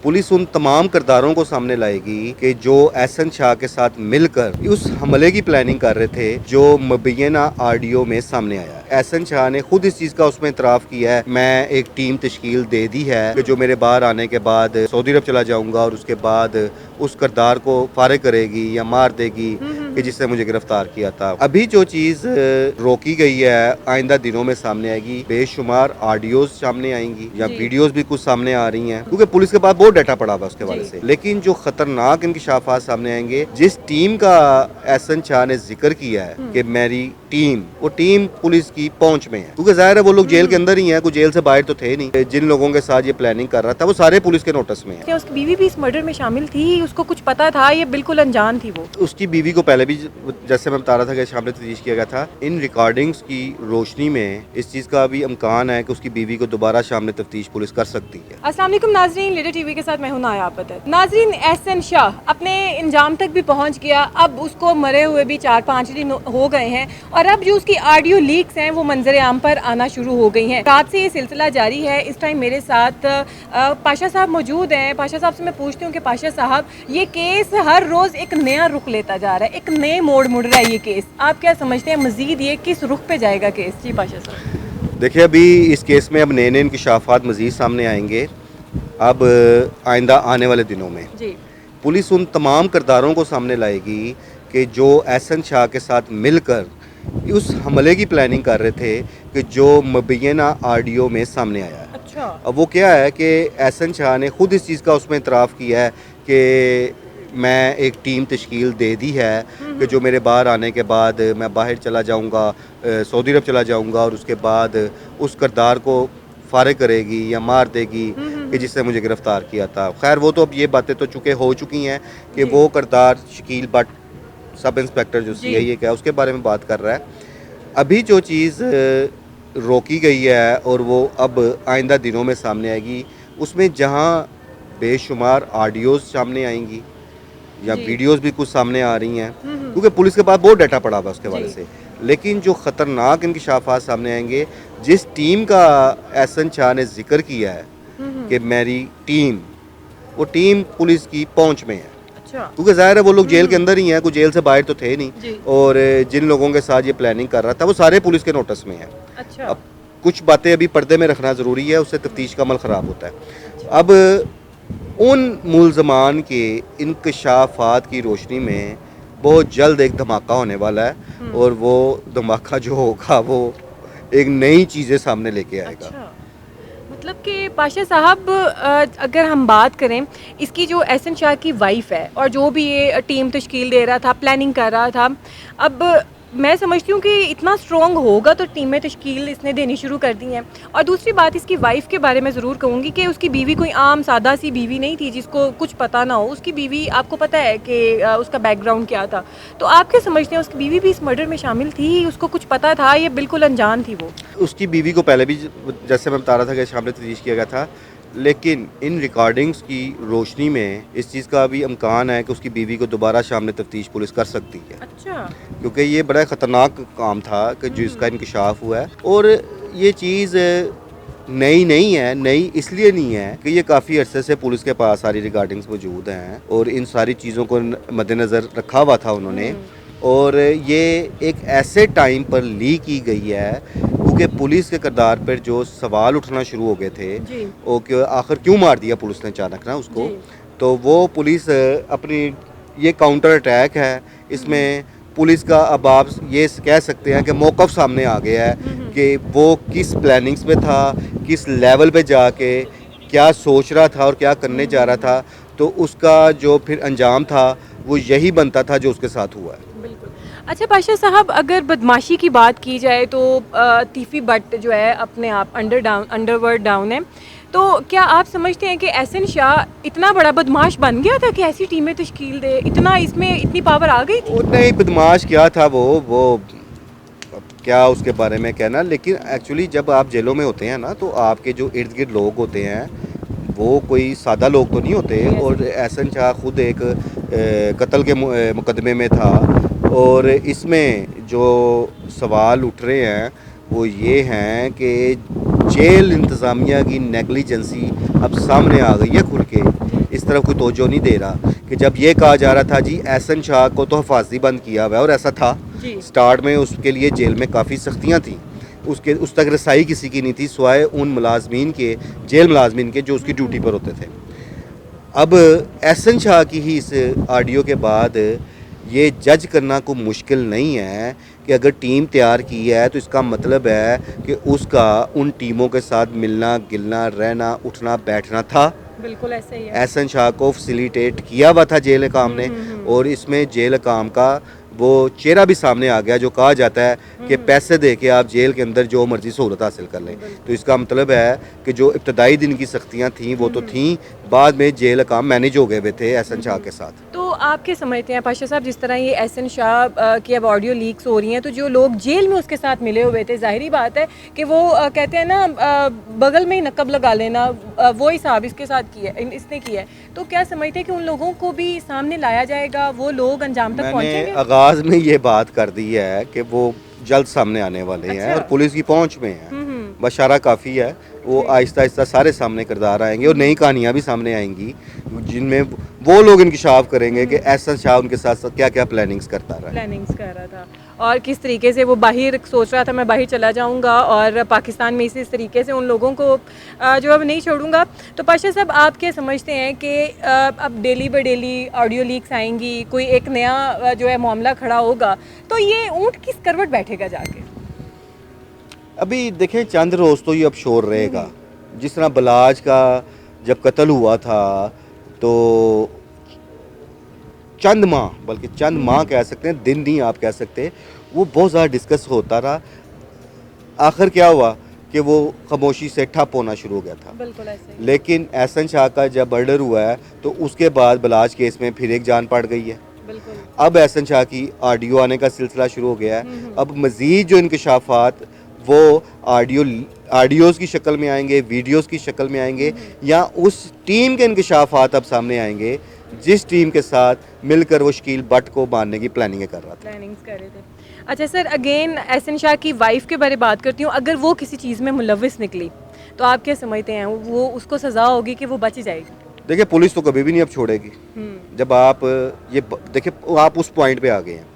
Police उन तमाम किरदारों को सामने लाएगी कि जो एहसन शाह के साथ मिलकर उस हमले की प्लानिंग कर रहे थे जो मुबैना ऑडियो में सामने आया। एहसन शाह ने खुद इस चीज़ का उसमें इतराफ़ किया है, मैं एक टीम तश्कील दे दी है कि जो मेरे बाहर आने के बाद सऊदी अरब चला जाऊँगा और उसके बाद उस किरदार को फारिग करेगी या मार देगी कि जिससे मुझे गिरफ्तार किया था। अभी जो चीज़ रोकी गई है आइंदा दिनों में सामने आएगी, बेशुमार ऑडियोज सामने आएंगी या वीडियोस भी कुछ सामने आ रही हैं, क्योंकि पुलिस के पास बहुत डाटा पड़ा हुआ उसके बारे से। लेकिन जो खतरनाक इंकशाफात सामने आएंगे, जिस टीम का एहसन शाह ने जिक्र किया है कि मेरी टीम, वो टीम पुलिस की पहुंच में है, क्योंकि जाहिर है वो लोग जेल के अंदर ही हैं, कोई जेल से बाहर तो थे नहीं। जिन लोगों के साथ ये प्लानिंग कर रहा था वो सारे पुलिस के नोटिस में है। उसकी बीवी भी इस मर्डर में शामिल थी, उसको कुछ पता था, ये बिल्कुल अनजान थी वो? उसकी बीवी को पहले भी, जैसे मैं बता रहा था कि शामिल तफ्तीश किया गया था। इन रिकॉर्डिंग्स की रोशनी में इस चीज़ का भी इम्कान है कि उसकी बीवी को दोबारा शामिल तफ्तीश पुलिस कर सकती है। अस्सलाम वालेकुम नाज़रीन, लीडर टीवी के साथ मैं हूं नायाब। नाज़रीन, एहसन शाह अपने इंजाम तक भी पहुंच गया। अब उसको मरे हुए भी 4-5 दिन हो गए हैं और अब जो उसकी ऑडियो लीक्स हैं वो मंजर आम पर आना शुरू हो गई हैं। रात से ये सिलसिला जारी है। इस टाइम मेरे साथ पाशा साहब मौजूद हैं। पाशा साहब से मैं पूछती हूँ कि पाशा साहब, ये केस हर रोज़ एक नया रुख लेता जा रहा है, एक नए मोड़ मुड़ रहा है ये केस, आप क्या समझते हैं मजीद ये किस रुख पे जाएगा केस? जी पाशा साहब। देखिए, अभी इस केस में अब नए नए इंकशाफात मज़ीद सामने आएंगे। अब आइंदा आने वाले दिनों में जी पुलिस उन तमाम किरदारों को सामने लाएगी कि जो एहसन शाह के साथ मिलकर उस हमले की प्लानिंग कर रहे थे कि जो मुबैना ऑडियो में सामने आया है। अच्छा। अब वो क्या है कि एहसन शाह ने खुद इस चीज़ का उसमें इतराफ़ किया है कि मैं एक टीम तश्कील दे दी है कि जो मेरे बाहर आने के बाद मैं बाहर चला जाऊंगा, सऊदी अरब चला जाऊंगा और उसके बाद उस किरदार को फारिग करेगी या मार देगी कि जिससे मुझे गिरफ्तार किया था। खैर, वो तो अब ये बातें तो हो चुकी हैं कि वो किरदार शकील बट सब इंस्पेक्टर जो CIA का है उसके बारे में बात कर रहा है। अभी जो चीज़ रोकी गई है और वो अब आइंदा दिनों में सामने आएगी, उसमें जहाँ बेशुमार ऑडियोज सामने आएंगी या वीडियोस भी कुछ सामने आ रही हैं, क्योंकि पुलिस के पास बहुत डाटा पड़ा हुआ उसके बारे से। लेकिन जो खतरनाक इंकशाफात सामने आएंगे, जिस टीम का एहसन शाह ने जिक्र किया है कि मेरी टीम, वो टीम पुलिस की पहुंच में है। अच्छा। क्योंकि जाहिर है वो लोग जेल के अंदर ही हैं, कोई जेल से बाहर तो थे नहीं। और जिन लोगों के साथ ये प्लानिंग कर रहा था वो सारे पुलिस के नोटिस में है। अच्छा। अब कुछ बातें अभी पर्दे में रखना ज़रूरी है, उससे तफ्तीश का अमल ख़राब होता है। अब उन मुल्ज़मान के इंकशाफात की रोशनी में बहुत जल्द एक धमाका होने वाला है और वो धमाका जो होगा वो एक नई चीज़ें सामने लेके आएगा। अच्छा। मतलब कि पाशा साहब, अगर हम बात करें, इसकी जो एहसन शाह की वाइफ है और जो भी ये टीम तश्कील दे रहा था, प्लानिंग कर रहा था, अब मैं समझती हूँ कि इतना स्ट्रॉन्ग होगा तो टीमें तश्कील इसने देनी शुरू कर दी हैं। और दूसरी बात, इसकी वाइफ के बारे में ज़रूर कहूँगी कि उसकी बीवी कोई आम सादा सी बीवी नहीं थी जिसको कुछ पता ना हो। उसकी बीवी, आपको पता है कि उसका बैकग्राउंड क्या था, तो आप क्या समझते हैं उसकी बीवी भी इस मर्डर में शामिल थी, उसको कुछ पता था, ये बिल्कुल अनजान थी वो? उसकी बीवी को पहले भी, जैसे मैं बता रहा था कि शामिल तफ्तीश किया गया था। लेकिन इन रिकॉर्डिंग्स की रोशनी में इस चीज़ का भी इम्कान है कि उसकी बीवी को दोबारा शामिल तफ्तीश पुलिस कर सकती है। अच्छा। क्योंकि ये बड़ा ख़तरनाक काम था कि जिसका इंकशाफ हुआ है। और ये चीज़ नई नहीं है। नई इसलिए नहीं है कि ये काफ़ी अरसे से पुलिस के पास सारी रिकॉर्डिंग्स मौजूद हैं और इन सारी चीज़ों को मद्देनज़र रखा हुआ था उन्होंने। और ये एक ऐसे टाइम पर लीक की गई है क्योंकि पुलिस के किरदार पर जो सवाल उठना शुरू हो गए थे और कि आखिर क्यों मार दिया पुलिस ने अचानक ना उसको, तो वो पुलिस अपनी, ये काउंटर अटैक है, इसमें पुलिस का अब आप ये कह सकते हैं कि मौक़िफ़ सामने आ गया है कि वो किस प्लानिंग्स पे था, किस लेवल पे जाके क्या सोच रहा था और क्या करने जा रहा था, तो उसका जो फिर अंजाम था वो यही बनता था जो उसके साथ हुआ है। बिल्कुल। अच्छा पाशा साहब, अगर बदमाशी की बात की जाए तो तीफ़ी बट जो है अपने आप अंडरवर्ल्ड डाउन है, तो क्या आप समझते हैं कि एहसन शाह इतना बड़ा बदमाश बन गया था कि ऐसी टीमें तश्कील दे, इतना इसमें इतनी पावर आ गई थी? नहीं, बदमाश क्या था वो क्या उसके बारे में कहना। लेकिन एक्चुअली जब आप जेलों में होते हैं ना, तो आपके जो इर्द गिर्द लोग होते हैं वो कोई सादा लोग तो नहीं होते। और एहसन शाह खुद एक कत्ल के मुकदमे में था और इसमें जो सवाल उठ रहे हैं वो ये हैं कि जेल इंतज़ामिया की नेगलिजेंसी अब सामने आ गई है खुल के। इस तरफ कोई तवज्जो नहीं दे रहा कि जब ये कहा जा रहा था जी एहसन शाह को तो हिफाजती बंद किया हुआ है, और ऐसा था जी। स्टार्ट में उसके लिए जेल में काफ़ी सख्तियाँ थी, उसके उस तक रसाई किसी की नहीं थी सिवाय उन मुलाजमीन के, जेल मुलाजमीन के जो उसकी ड्यूटी पर होते थे। अब एहसन शाह की ही इस ऑडियो के बाद ये जज करना कोई मुश्किल नहीं है कि अगर टीम तैयार की है तो इसका मतलब है कि उसका उन टीमों के साथ मिलना गिलना रहना उठना बैठना था। बिल्कुल ऐसे ही है। एहसन शाह को फैसिलिटेट किया हुआ था जेल काम ने, और इसमें जेल काम का वो चेहरा भी सामने आ गया जो कहा जाता है कि पैसे दे के आप जेल के अंदर जो मर्जी सहूलत हासिल कर लें। तो इसका मतलब है कि जो इब्तदाई दिन की सख्तियाँ थीं वो तो थीं, बाद में जेल काम मैनेज हो गए हुए थे एहसन शाह के साथ। तो आप क्या समझते हैं पाशा साहब, जिस तरह ये एहसन शाह की अब ऑडियो लीक्स हो रही हैं, तो जो लोग जेल में उसके साथ मिले हुए थे, जाहिर बात है कि वो कहते हैं ना बगल में ही नकब लगा लेना, वो हिसाब इसके साथ किया इसने किया है। तो क्या समझते हैं कि उन लोगों को भी सामने लाया जाएगा, वो लोग अंजाम तक मैंने पहुंचेंगे? आगाज़ में ये बात कर दी है कि वो जल्द सामने आने वाले हैं अच्छा। और पुलिस की पहुंच में है, बशारा काफ़ी है, वो आहिस्ता आहिस्ता सारे सामने किरदार आएंगे और नई कहानियाँ भी सामने आएंगी जिनमें वो लोग इंकशाफ करेंगे कि एहसन शाह उनके साथ क्या क्या प्लानिंग्स करता रहा है। प्लानिंग्स कर रहा था और किस तरीके से वो बाहर सोच रहा था मैं बाहर चला जाऊंगा और पाकिस्तान में इस तरीके से उन लोगों को जो अब नहीं छोड़ूंगा। तो पाशा साहब, आप क्या समझते हैं कि अब daily by daily audio leaks आएंगी, कोई एक नया जो है मामला खड़ा होगा, तो ये ऊँट किस करवट बैठेगा जाके? अभी देखें चंद रोज़ तो ये अब शोर रहेगा। जिस तरह बलाज का जब कत्ल हुआ था तो चंद माह, बल्कि चंद माह कह सकते हैं, दिन नहीं आप कह सकते, वो बहुत ज़्यादा डिस्कस होता रहा। आखिर क्या हुआ कि वो खामोशी से ठप होना शुरू हो गया था। बिल्कुल ऐसे ही। लेकिन एहसन शाह का जब मर्डर हुआ है तो उसके बाद बलाज केस में फिर एक जान पड़ गई है। बिल्कुल। अब एहसन शाह की ऑडियो आने का सिलसिला शुरू हो गया है। अब मज़ीद जो इंकशाफात वो ऑडियोज़ की शक्ल में आएंगे, वीडियोज़ की शक्ल में आएंगे, या उस टीम के इंकशाफात अब सामने आएंगे जिस टीम के साथ मिलकर वो शकील बट को मारने की प्लानिंग कर रहा था। प्लानिंग्स कर रहे थे। अच्छा सर, अगेन एहसन शाह की वाइफ के बारे बात करती हूँ। अगर वो किसी चीज़ में मुलविस निकली तो आप क्या समझते हैं, वो उसको सज़ा होगी कि वो बच जाएगी? देखिए पुलिस तो कभी भी नहीं अब छोड़ेगी। जब आप ये देखिए आप उस पॉइंट पे आ गए हैं,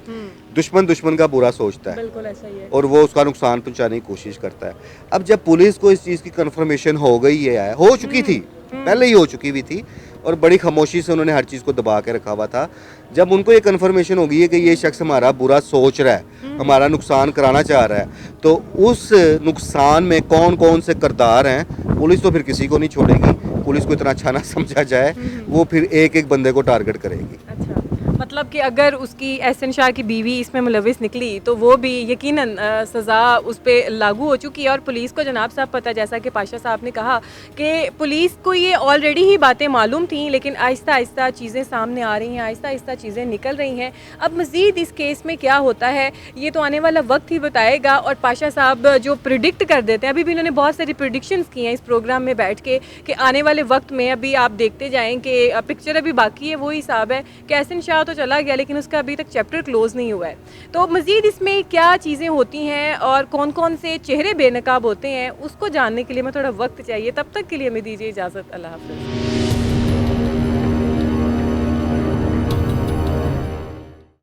दुश्मन का बुरा सोचता है। बिल्कुल ऐसा ही है। और वो उसका नुकसान पहुंचाने की कोशिश करता है। अब जब पुलिस को इस चीज़ की कंफर्मेशन हो गई है, हो चुकी थी, पहले ही हो चुकी हुई थी, और बड़ी खामोशी से उन्होंने हर चीज़ को दबा के रखा हुआ था। जब उनको ये कंफर्मेशन हो गई है कि ये शख्स हमारा बुरा सोच रहा है, हमारा नुकसान कराना चाह रहा है, तो उस नुकसान में कौन कौन से किरदार हैं, पुलिस तो फिर किसी को नहीं छोड़ेगी। पुलिस को इतना अच्छा ना समझा जाए, वो फिर एक एक बंदे को टारगेट करेगी। अच्छा, मतलब कि अगर उसकी एहसन शाह की बीवी इसमें मुलविस निकली तो वो भी यकीनन सज़ा उस पर लागू हो चुकी है। और पुलिस को जनाब साहब पता, जैसा कि पाशा साहब ने कहा कि पुलिस को ये ऑलरेडी ही बातें मालूम थी, लेकिन आहिस्ता आहिस्ता चीज़ें सामने आ रही हैं, आहिस्ता आहिस्ता चीज़ें निकल रही हैं। अब मज़ीद इस केस में क्या होता है ये तो आने वाला वक्त ही बताएगा। और पाशा साहब जो प्रिडिक्ट कर देते हैं, अभी भी इन्होंने बहुत सारी प्रिडिक्शंस की हैं इस प्रोग्राम में बैठ के, कि आने वाले वक्त में अभी आप देखते जाएँ कि पिक्चर अभी बाकी है। वही हिसाब है कि एहसन शाह तो चला गया लेकिन उसका अभी तक चैप्टर क्लोज नहीं हुआ है। तो मज़ीद इसमें क्या चीज़ें होती हैं और कौन कौन से चेहरे बेनकाब होते हैं, उसको जानने के लिए मैं थोड़ा वक्त चाहिए। तब तक के लिए हमें दीजिए इजाज़त। अल्लाह हाफ़िज़।